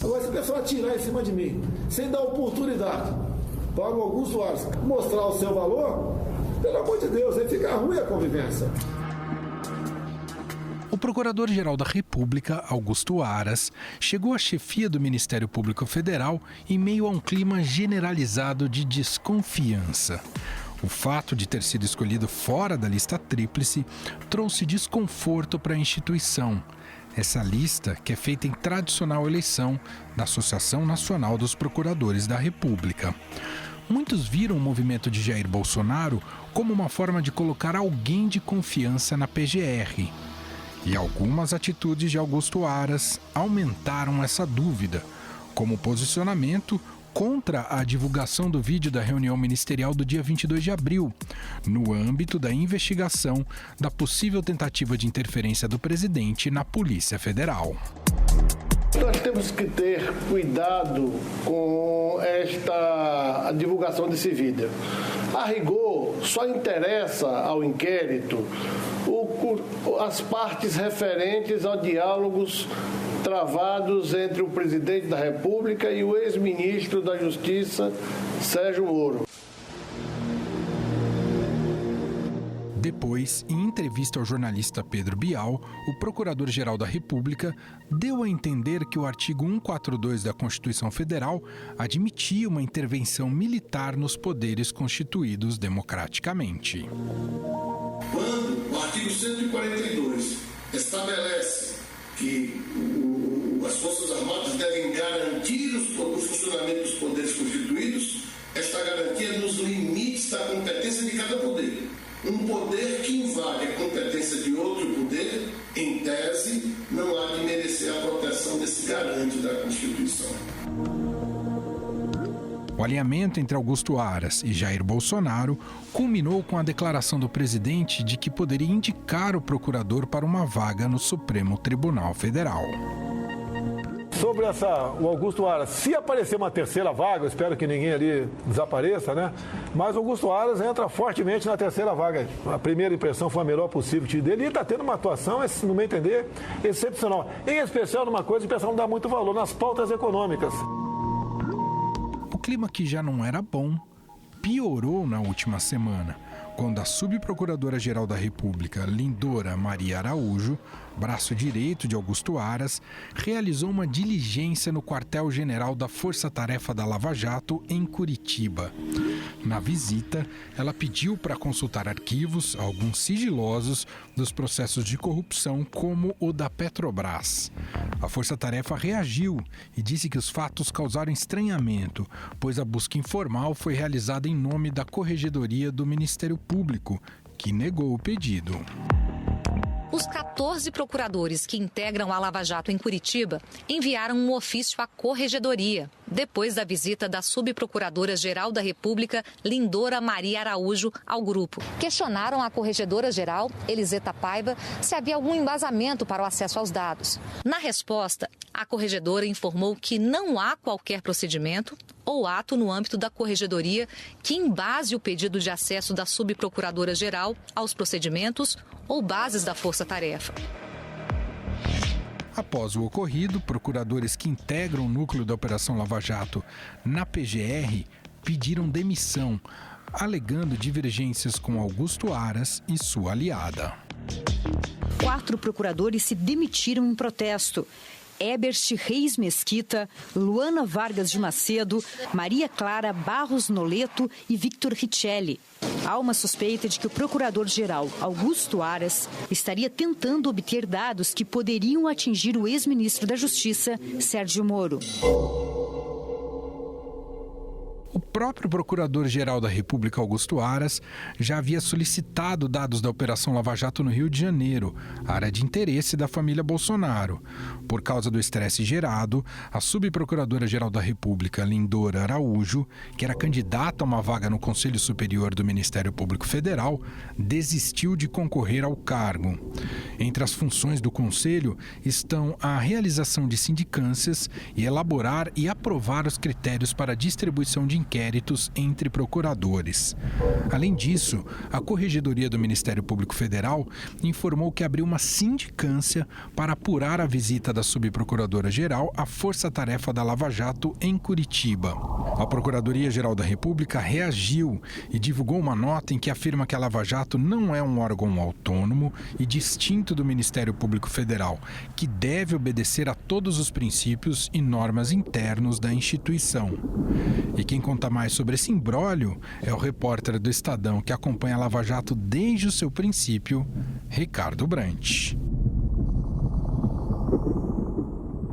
Agora, se o pessoal atirar em cima de mim, sem dar oportunidade para o Augusto Aras mostrar o seu valor, pelo amor de Deus, aí fica ruim a convivência. O Procurador-Geral da República, Augusto Aras, chegou à chefia do Ministério Público Federal em meio a um clima generalizado de desconfiança. O fato de ter sido escolhido fora da lista tríplice trouxe desconforto para a instituição. Essa lista, que é feita em tradicional eleição da Associação Nacional dos Procuradores da República. Muitos viram o movimento de Jair Bolsonaro como uma forma de colocar alguém de confiança na PGR. E algumas atitudes de Augusto Aras aumentaram essa dúvida, como o posicionamento contra a divulgação do vídeo da reunião ministerial do dia 22 de abril, no âmbito da investigação da possível tentativa de interferência do presidente na Polícia Federal. Nós temos que ter cuidado com a divulgação desse vídeo. A rigor, só interessa ao inquérito as partes referentes a diálogos travados entre o presidente da República e o ex-ministro da Justiça, Sérgio Moro. Depois, em entrevista ao jornalista Pedro Bial, o Procurador-Geral da República deu a entender que o artigo 142 da Constituição Federal admitia uma intervenção militar nos poderes constituídos democraticamente. Quando o artigo 142 estabelece que as Forças Armadas devem garantir o funcionamento dos poderes constituídos, esta garantia nos limites da competência de cada poder. Um poder que invade a competência de outro poder, em tese, não há de merecer a proteção desse garante da Constituição. O alinhamento entre Augusto Aras e Jair Bolsonaro culminou com a declaração do presidente de que poderia indicar o procurador para uma vaga no Supremo Tribunal Federal. Sobre o Augusto Aras, se aparecer uma terceira vaga, eu espero que ninguém ali desapareça, né? Mas o Augusto Aras entra fortemente na terceira vaga. A primeira impressão foi a melhor possível dele e está tendo uma atuação, no meu entender, excepcional. Em especial numa coisa que o pessoal não dá muito valor, nas pautas econômicas. O clima que já não era bom piorou na última semana, quando a subprocuradora-geral da República, Lindora Maria Araújo, braço direito de Augusto Aras, realizou uma diligência no quartel-general da Força Tarefa da Lava Jato, em Curitiba. Na visita, ela pediu para consultar arquivos, alguns sigilosos, dos processos de corrupção, como o da Petrobras. A Força Tarefa reagiu e disse que os fatos causaram estranhamento, pois a busca informal foi realizada em nome da Corregedoria do Ministério Público, que negou o pedido. Os 14 procuradores que integram a Lava Jato em Curitiba enviaram um ofício à Corregedoria, depois da visita da subprocuradora-geral da República, Lindora Maria Araújo, ao grupo. Questionaram a Corregedora-Geral, Eliseta Paiva, se havia algum embasamento para o acesso aos dados. Na resposta, a Corregedora informou que não há qualquer procedimento ou ato no âmbito da Corregedoria que embase o pedido de acesso da subprocuradora-geral aos procedimentos ou bases da Força-Tarefa. Após o ocorrido, procuradores que integram o núcleo da Operação Lava Jato na PGR pediram demissão, alegando divergências com Augusto Aras e sua aliada. 4 procuradores se demitiram em protesto. Ebert Reis Mesquita, Luana Vargas de Macedo, Maria Clara Barros Noleto e Victor Richelli. Há uma suspeita de que o procurador-geral Augusto Aras estaria tentando obter dados que poderiam atingir o ex-ministro da Justiça, Sérgio Moro. O próprio Procurador-Geral da República, Augusto Aras, já havia solicitado dados da Operação Lava Jato no Rio de Janeiro, área de interesse da família Bolsonaro. Por causa do estresse gerado, a subprocuradora-geral da República, Lindora Araújo, que era candidata a uma vaga no Conselho Superior do Ministério Público Federal, desistiu de concorrer ao cargo. Entre as funções do Conselho estão a realização de sindicâncias e elaborar e aprovar os critérios para a distribuição de inquéritos entre procuradores. Além disso, a Corregedoria do Ministério Público Federal informou que abriu uma sindicância para apurar a visita da subprocuradora-geral à Força-Tarefa da Lava Jato em Curitiba. A Procuradoria-Geral da República reagiu e divulgou uma nota em que afirma que a Lava Jato não é um órgão autônomo e distinto do Ministério Público Federal, que deve obedecer a todos os princípios e normas internos da instituição. E quem conta mais sobre esse imbróglio é o repórter do Estadão que acompanha a Lava Jato desde o seu princípio, Ricardo Brant.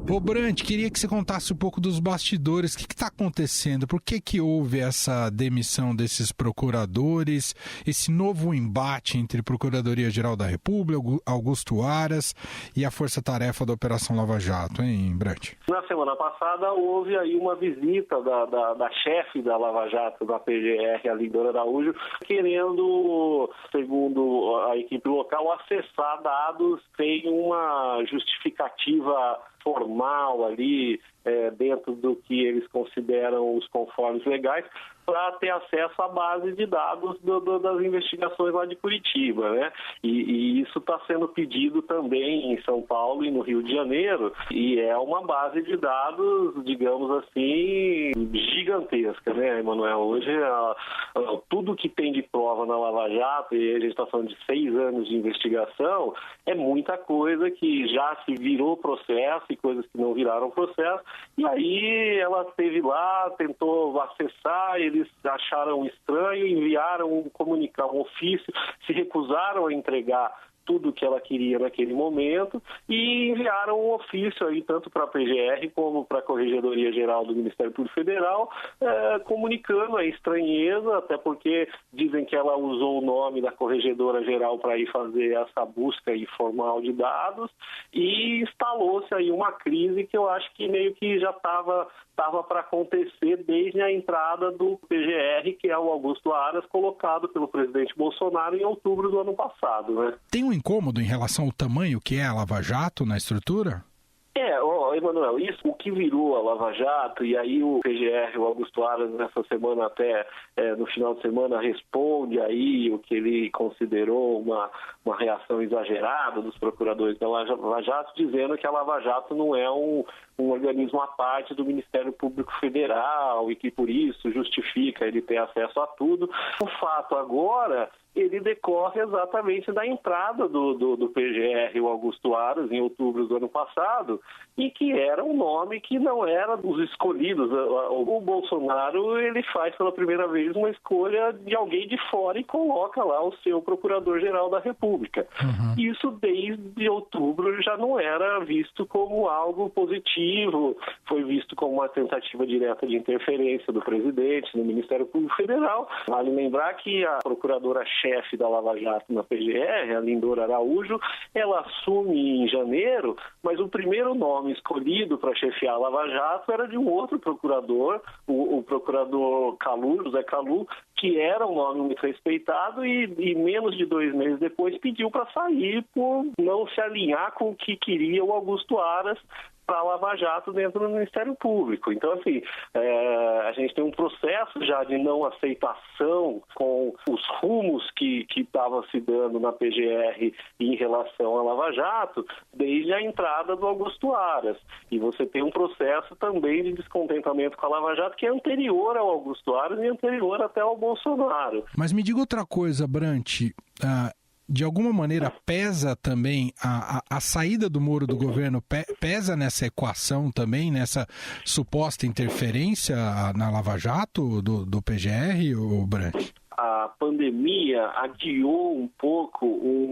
Ô Brant, queria que você contasse um pouco dos bastidores. O que está acontecendo? Por que houve essa demissão desses procuradores, esse novo embate entre a Procuradoria-Geral da República, Augusto Aras, e a Força-Tarefa da Operação Lava Jato, hein, Brant? Na semana passada houve aí uma visita da chefe da Lava Jato, da PGR, a Lindora Araújo, querendo, segundo a equipe local, acessar dados sem uma justificativa formal ali, dentro do que eles consideram os conformes legais, para ter acesso à base de dados das investigações lá de Curitiba, né? E isso está sendo pedido também em São Paulo e no Rio de Janeiro, e é uma base de dados, digamos assim, gigantesca, né, Emanuel? Hoje, tudo que tem de prova na Lava Jato, e a gente está falando de 6 anos de investigação, é muita coisa que já se virou processo e coisas que não viraram processo, e aí ela esteve lá, tentou acessar, eles acharam estranho, enviaram um ofício, se recusaram a entregar tudo o que ela queria naquele momento e enviaram um ofício aí tanto para a PGR como para a Corregedoria Geral do Ministério Público Federal, comunicando a estranheza, até porque dizem que ela usou o nome da Corregedora Geral para ir fazer essa busca informal de dados, e instalou-se aí uma crise que eu acho que meio que já estava para acontecer desde a entrada do PGR, que é o Augusto Aras, colocado pelo presidente Bolsonaro em outubro do ano passado, né? Tem um incômodo em relação ao tamanho que é a Lava Jato na estrutura? Emanuel, isso, o que virou a Lava Jato, e aí o PGR, o Augusto Aras, nessa semana até, no final de semana, responde aí o que ele considerou uma reação exagerada dos procuradores da Lava Jato, dizendo que a Lava Jato não é um organismo à parte do Ministério Público Federal e que, por isso, justifica ele ter acesso a tudo. O fato agora, ele decorre exatamente da entrada do PGR, o Augusto Aras, em outubro do ano passado, e que era um nome que não era dos escolhidos. O Bolsonaro, ele faz pela primeira vez uma escolha de alguém de fora e coloca lá o seu Procurador-Geral da República. Uhum. Isso desde outubro já não era visto como algo positivo, foi visto como uma tentativa direta de interferência do presidente no Ministério Público Federal. Vale lembrar que a procuradora-chefe da Lava Jato na PGR, a Lindora Araújo, ela assume em janeiro, mas o primeiro nome escolhido para chefiar a Lava Jato era de um outro procurador, o procurador Calu, José Calu, que era um nome muito respeitado e menos de 2 meses depois pediu para sair por não se alinhar com o que queria o Augusto Aras para a Lava Jato dentro do Ministério Público. Então, assim, a gente tem um processo já de não aceitação com os rumos que estavam se dando na PGR em relação à Lava Jato desde a entrada do Augusto Aras. E você tem um processo também de descontentamento com a Lava Jato que é anterior ao Augusto Aras e anterior até ao Bolsonaro. Mas me diga outra coisa, Brant. De alguma maneira pesa também a saída do Moro do governo, pesa nessa equação também, nessa suposta interferência na Lava Jato do PGR, ou Brant? A pandemia adiou um pouco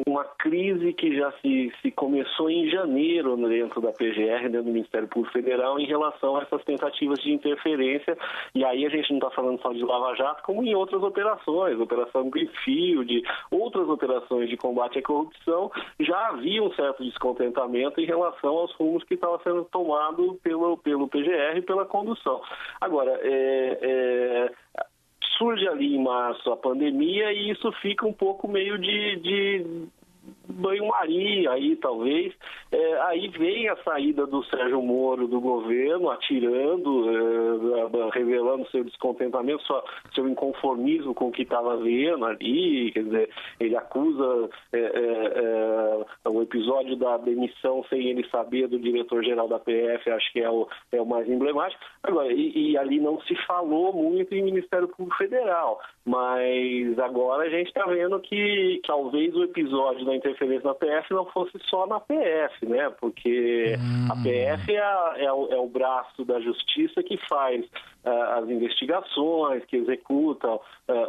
uma crise que já se começou em janeiro dentro da PGR, dentro do Ministério Público Federal, em relação a essas tentativas de interferência. E aí a gente não está falando só de Lava Jato, como em outras operações, Operação Greenfield, outras operações de combate à corrupção, já havia um certo descontentamento em relação aos rumos que estavam sendo tomados pelo PGR e pela condução. Agora, surge ali em março a pandemia e isso fica um pouco meio de banho-maria aí, talvez, Aí vem a saída do Sérgio Moro do governo, atirando, revelando seu descontentamento, seu inconformismo com o que estava vendo ali. Quer dizer, ele acusa o episódio da demissão sem ele saber do diretor-geral da PF, acho que é o mais emblemático. Agora, e ali não se falou muito em Ministério Público Federal, mas agora a gente está vendo que talvez o episódio da interferência na PF não fosse só na PF, né? Porque a PF é o braço da justiça que faz as investigações, que executa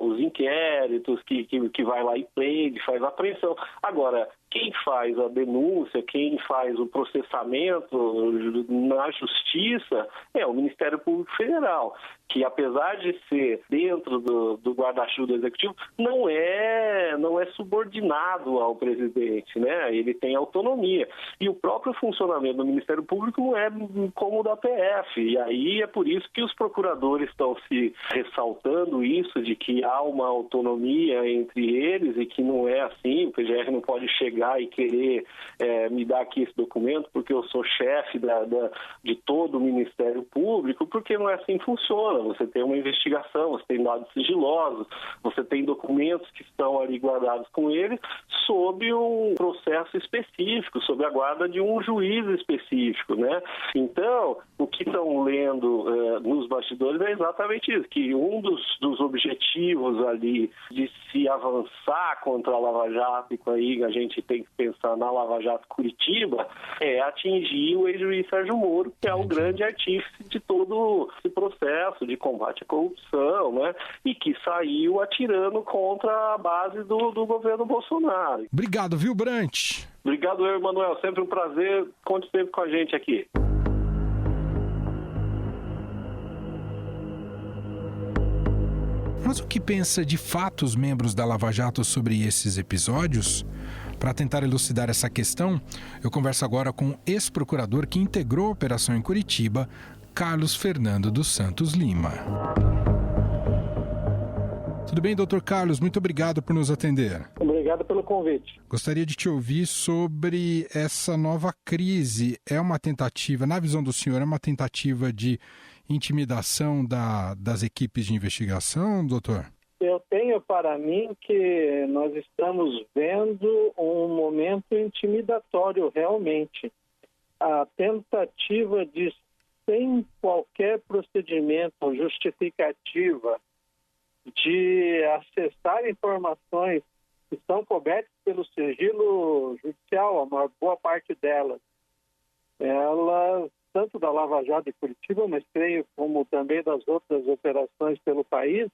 os inquéritos, que vai lá e prende, faz a apreensão. Agora, quem faz a denúncia, quem faz o processamento na justiça é o Ministério Público Federal, que apesar de ser dentro do guarda-chuva do Executivo, não é subordinado ao presidente, né? Ele tem autonomia. E o próprio funcionamento do Ministério Público não é como o da PF. E aí é por isso que os procuradores estão se ressaltando isso, de que há uma autonomia entre eles e que não é assim, o PGR não pode chegar e querer me dar aqui esse documento porque eu sou chefe de todo o Ministério Público, porque não é assim que funciona. Você tem uma investigação, você tem dados sigilosos, você tem documentos que estão ali guardados com ele sob um processo específico, sob a guarda de um juiz específico, né? Então, o que estão lendo nos bastidores é exatamente isso, que um dos objetivos ali de se avançar contra a Lava Jato, e com aí a gente tem que pensar na Lava Jato Curitiba, é atingir o ex-juiz Sérgio Moro, que é o grande artífice de todo esse processo de combate à corrupção, né? E que saiu atirando contra a base do governo Bolsonaro. Obrigado, viu, Brant? Obrigado, Emanuel. Sempre um prazer. Conte sempre com a gente aqui. Mas o que pensa de fato os membros da Lava Jato sobre esses episódios? Para tentar elucidar essa questão, eu converso agora com o ex-procurador que integrou a operação em Curitiba, Carlos Fernando dos Santos Lima. Tudo bem, doutor Carlos? Muito obrigado por nos atender. Obrigado pelo convite. Gostaria de te ouvir sobre essa nova crise. É uma tentativa, na visão do senhor, é uma tentativa de intimidação das equipes de investigação, doutor? Eu tenho para mim que nós estamos vendo um momento intimidatório, realmente. A tentativa de, sem qualquer procedimento ou justificativa, de acessar informações que são cobertas pelo sigilo judicial, a maior boa parte delas, tanto da Lava Jato de Curitiba, mas creio como também das outras operações pelo país,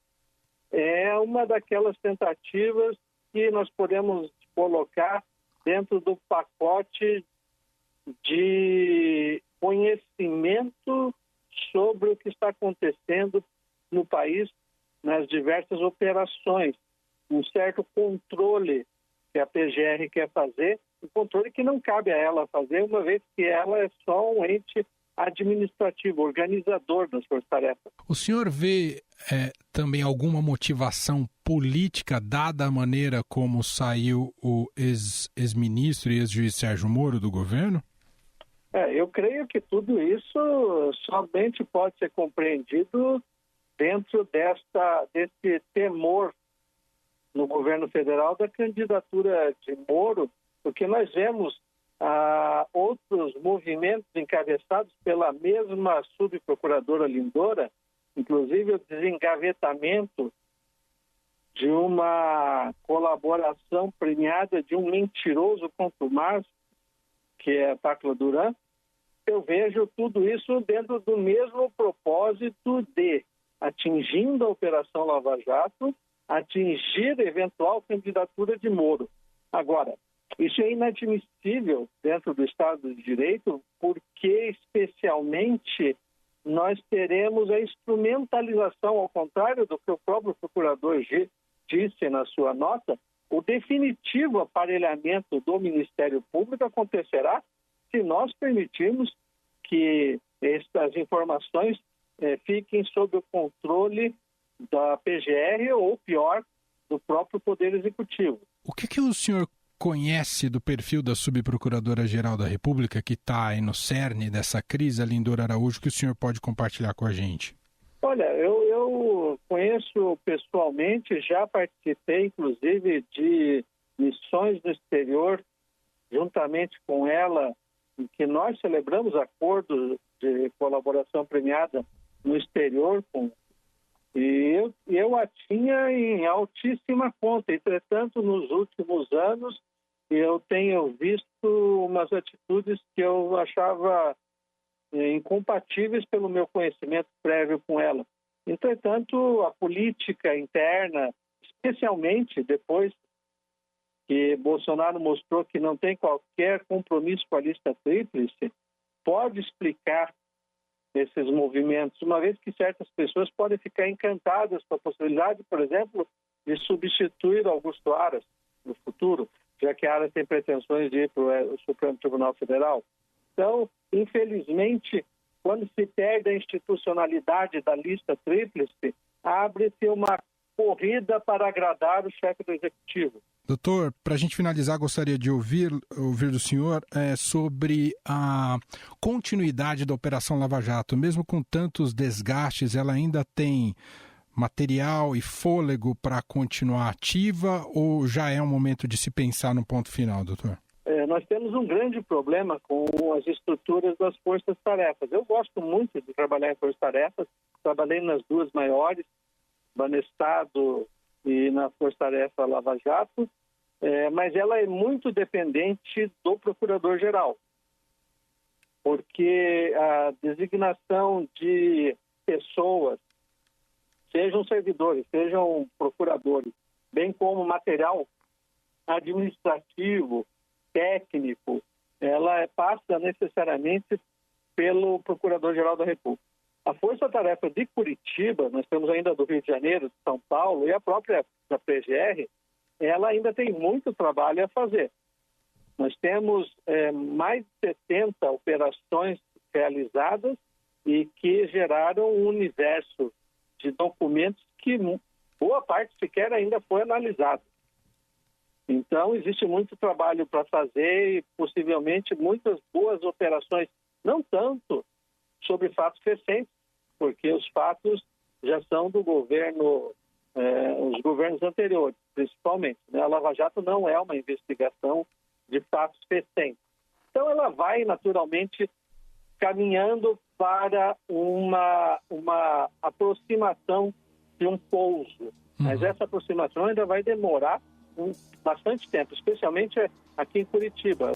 é uma daquelas tentativas que nós podemos colocar dentro do pacote de conhecimento sobre o que está acontecendo no país nas diversas operações. Um certo controle que a PGR quer fazer, um controle que não cabe a ela fazer, uma vez que ela é só um ente administrativo, organizador das forças-tarefas. O senhor vê também alguma motivação política, dada a maneira como saiu o ex-ministro e ex-juiz Sérgio Moro do governo? Eu creio que tudo isso somente pode ser compreendido dentro desse temor no governo federal da candidatura de Moro, porque nós vemos outros movimentos encabeçados pela mesma subprocuradora Lindora, inclusive o desengavetamento de uma colaboração premiada de um mentiroso contumaz, que é a Tácula Duran. Eu vejo tudo isso dentro do mesmo propósito de, atingindo a Operação Lava Jato, atingir eventual candidatura de Moro. Agora, isso é inadmissível dentro do Estado de Direito, porque, especialmente, nós teremos a instrumentalização, ao contrário do que o próprio procurador disse na sua nota, o definitivo aparelhamento do Ministério Público acontecerá se nós permitirmos que estas informações fiquem sob o controle da PGR ou, pior, do próprio Poder Executivo. O que o senhor conhece do perfil da subprocuradora-geral da República, que está aí no cerne dessa crise, a Lindora Araújo, que o senhor pode compartilhar com a gente? Olha, eu conheço pessoalmente, já participei, inclusive, de missões no exterior, juntamente com ela, em que nós celebramos acordos de colaboração premiada no exterior, e eu a tinha em altíssima conta. Entretanto, nos últimos anos, eu tenho visto umas atitudes que eu achava incompatíveis pelo meu conhecimento prévio com ela. Entretanto, a política interna, especialmente depois que Bolsonaro mostrou que não tem qualquer compromisso com a lista tríplice, pode explicar esses movimentos, uma vez que certas pessoas podem ficar encantadas com a possibilidade, por exemplo, de substituir Augusto Aras no futuro, já que Aras tem pretensões de ir para o Supremo Tribunal Federal. Então, infelizmente, quando se perde a institucionalidade da lista tríplice, abre-se uma corrida para agradar o chefe do Executivo. Doutor, para a gente finalizar, gostaria de ouvir do senhor sobre a continuidade da Operação Lava Jato. Mesmo com tantos desgastes, ela ainda tem material e fôlego para continuar ativa ou já é um momento de se pensar no ponto final, doutor? Nós temos um grande problema com as estruturas das forças-tarefas. Eu gosto muito de trabalhar em forças-tarefas, trabalhei nas duas maiores, Banestado e na Força-Tarefa Lava Jato, mas ela é muito dependente do Procurador-Geral, porque a designação de pessoas, sejam servidores, sejam procuradores, bem como material administrativo, técnico, ela passa necessariamente pelo Procurador-Geral da República. A Força-Tarefa de Curitiba, nós temos ainda do Rio de Janeiro, de São Paulo e a própria da PGR, ela ainda tem muito trabalho a fazer. Nós temos mais de 70 operações realizadas e que geraram um universo de documentos que boa parte sequer ainda foi analisado. Então, existe muito trabalho para fazer e possivelmente muitas boas operações, não tanto sobre fatos recentes, porque os fatos já são do governo, os governos anteriores, principalmente. Né? A Lava Jato não é uma investigação de fatos recentes. Então, ela vai naturalmente caminhando para uma aproximação de um pouso. Mas essa aproximação ainda vai demorar bastante tempo, especialmente aqui em Curitiba.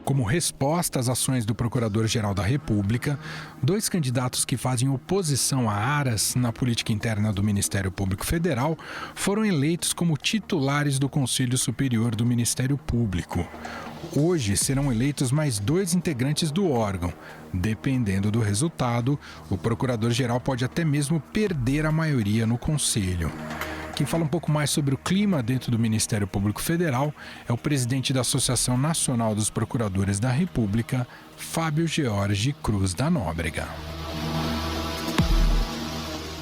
Como resposta às ações do Procurador-Geral da República, 2 candidatos que fazem oposição a Aras na política interna do Ministério Público Federal foram eleitos como titulares do Conselho Superior do Ministério Público. Hoje serão eleitos mais 2 integrantes do órgão. Dependendo do resultado, o Procurador-Geral pode até mesmo perder a maioria no Conselho. Quem fala um pouco mais sobre o clima dentro do Ministério Público Federal é o presidente da Associação Nacional dos Procuradores da República, Fábio George Cruz da Nóbrega.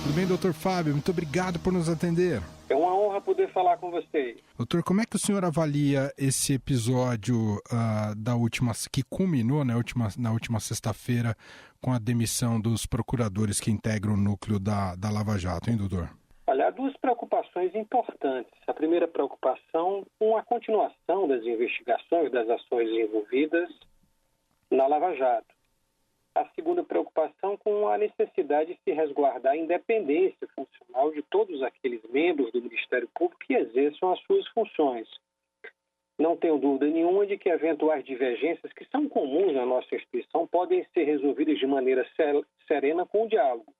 Tudo bem, doutor Fábio? Muito obrigado por nos atender. É uma honra poder falar com você. Doutor, como é que o senhor avalia esse episódio que culminou na última sexta-feira com a demissão dos procuradores que integram o núcleo da Lava Jato, hein, doutor? Olha, há 2 preocupações importantes. A primeira preocupação com a continuação das investigações das ações envolvidas na Lava Jato. A segunda preocupação com a necessidade de se resguardar a independência funcional de todos aqueles membros do Ministério Público que exerçam as suas funções. Não tenho dúvida nenhuma de que eventuais divergências que são comuns na nossa instituição podem ser resolvidas de maneira serena com o diálogo.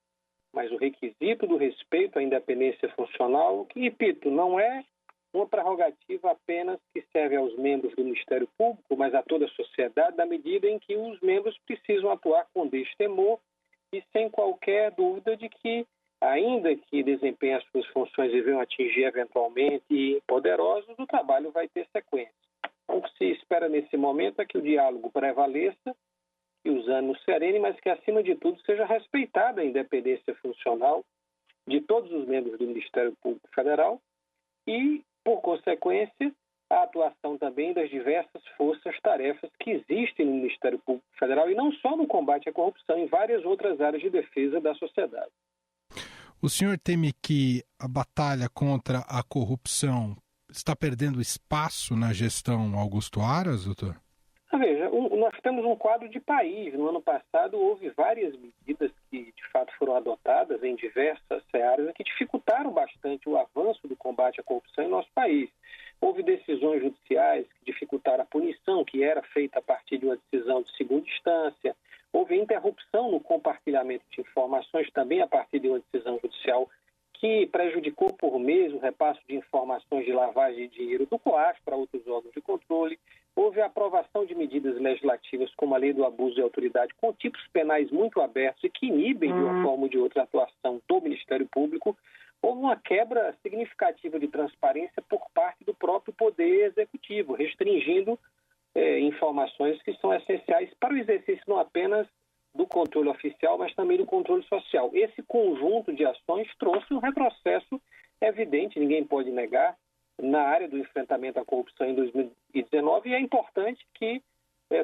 Mas o requisito do respeito à independência funcional, que, repito, não é uma prerrogativa apenas que serve aos membros do Ministério Público, mas a toda a sociedade, na medida em que os membros precisam atuar com destemor e sem qualquer dúvida de que, ainda que desempenhem as suas funções e venham atingir eventualmente poderosos, o trabalho vai ter sequência. O que se espera nesse momento é que o diálogo prevaleça, que os ânimos serenem, mas que, acima de tudo, seja respeitada a independência funcional de todos os membros do Ministério Público Federal e Por consequência, a atuação também das diversas forças-tarefas que existem no Ministério Público Federal, e não só no combate à corrupção, em várias outras áreas de defesa da sociedade. O senhor teme que a batalha contra a corrupção está perdendo espaço na gestão Augusto Aras, doutor? Veja, nós temos um quadro de país. No ano passado houve várias medidas que de fato foram adotadas em diversas áreas que dificultaram bastante o avanço do combate à corrupção em nosso país. Houve decisões judiciais que dificultaram a punição, que era feita a partir de uma decisão de segunda instância. Houve interrupção no compartilhamento de informações também a partir de uma decisão judicial que prejudicou por mês o repasse de informações de lavagem de dinheiro do COAF para outros órgãos de controle. Houve a aprovação de medidas legislativas como a lei do abuso de autoridade com tipos penais muito abertos e que inibem de uma forma ou de outra a atuação do Ministério Público. Houve uma quebra significativa de transparência por parte do próprio Poder Executivo, restringindo informações que são essenciais para o exercício não apenas do controle oficial, mas também do controle social. Esse conjunto de ações trouxe um retrocesso evidente, ninguém pode negar, na área do enfrentamento à corrupção em 2019, e é importante que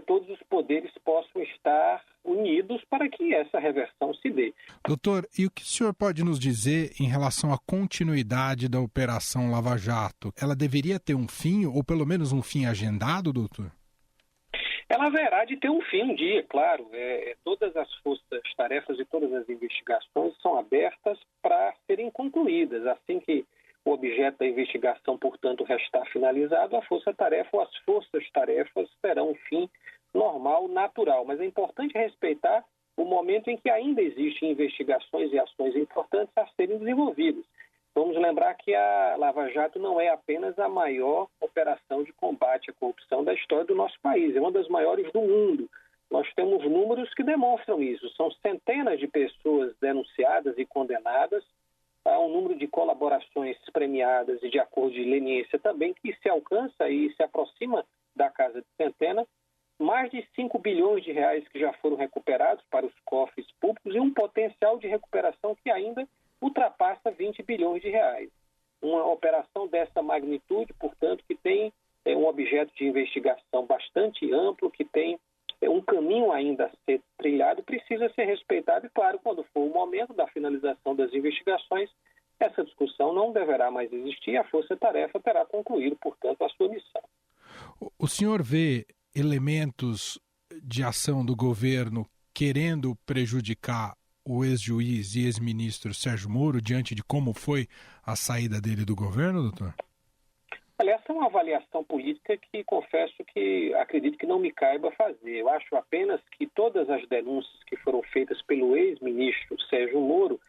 todos os poderes possam estar unidos para que essa reversão se dê. Doutor, e o que o senhor pode nos dizer em relação à continuidade da Operação Lava Jato? Ela deveria ter um fim, ou pelo menos um fim agendado, doutor? Ela haverá de ter um fim um dia, claro. Todas as forças-tarefas e todas as investigações são abertas para serem concluídas. Assim que o objeto da investigação, portanto, restar finalizado, a força-tarefa ou as forças-tarefas terão um fim normal, natural. Mas é importante respeitar o momento em que ainda existem investigações e ações importantes a serem desenvolvidas. Vamos lembrar que a Lava Jato não é apenas a maior operação de combate à corrupção da história do nosso país, é uma das maiores do mundo. Nós temos números que demonstram isso. São centenas de pessoas denunciadas e condenadas, há um número de colaborações premiadas e de acordo de leniência também que se alcança e se aproxima da casa de centenas, mais de 5 bilhões de reais que já foram recuperados para os cofres públicos e um potencial de recuperação que ainda ultrapassa 20 bilhões de reais. Uma operação dessa magnitude, portanto, que tem um objeto de investigação bastante amplo, que tem um caminho ainda a ser trilhado, precisa ser respeitado e, claro, quando for o momento da finalização das investigações, essa discussão não deverá mais existir e a força-tarefa terá concluído, portanto, a sua missão. O senhor vê elementos de ação do governo querendo prejudicar o ex-juiz e ex-ministro Sérgio Moro diante de como foi a saída dele do governo, doutor? Olha, essa é uma avaliação política que confesso que acredito que não me caiba fazer. Eu acho apenas que todas as denúncias que foram feitas pelo ex-ministro Sérgio Moro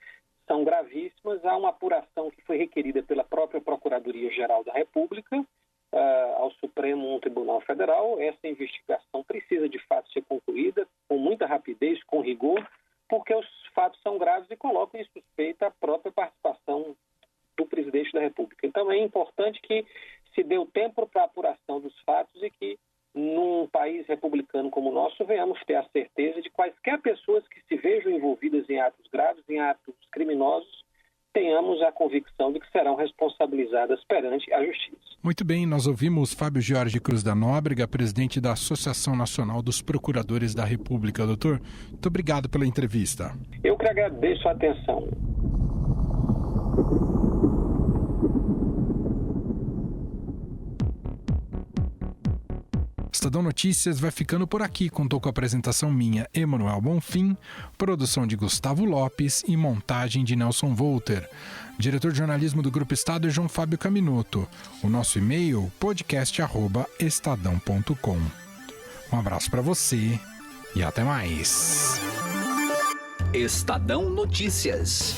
são gravíssimas. Há uma apuração que foi requerida pela própria Procuradoria-Geral da República ao Supremo Tribunal Federal. Essa investigação precisa de fato ser concluída com muita rapidez, com rigor, porque os fatos são graves e colocam em suspeita a própria participação do presidente da República. Então é importante que se dê o tempo para a apuração dos fatos e que, num país republicano como o nosso, venhamos ter a certeza de quaisquer pessoas que se vejam envolvidas em atos graves, em atos criminosos, tenhamos a convicção de que serão responsabilizadas perante a Justiça. Muito bem, nós ouvimos Fábio Jorge Cruz da Nóbrega, presidente da Associação Nacional dos Procuradores da República. Doutor, muito obrigado pela entrevista. Eu que agradeço a atenção. Estadão Notícias vai ficando por aqui. Contou com a apresentação minha, Emanuel Bonfim, produção de Gustavo Lopes e montagem de Nelson Volter. Diretor de jornalismo do Grupo Estado é João Fábio Caminoto. O nosso e-mail, podcast@estadão.com. Um abraço para você e até mais. Estadão Notícias.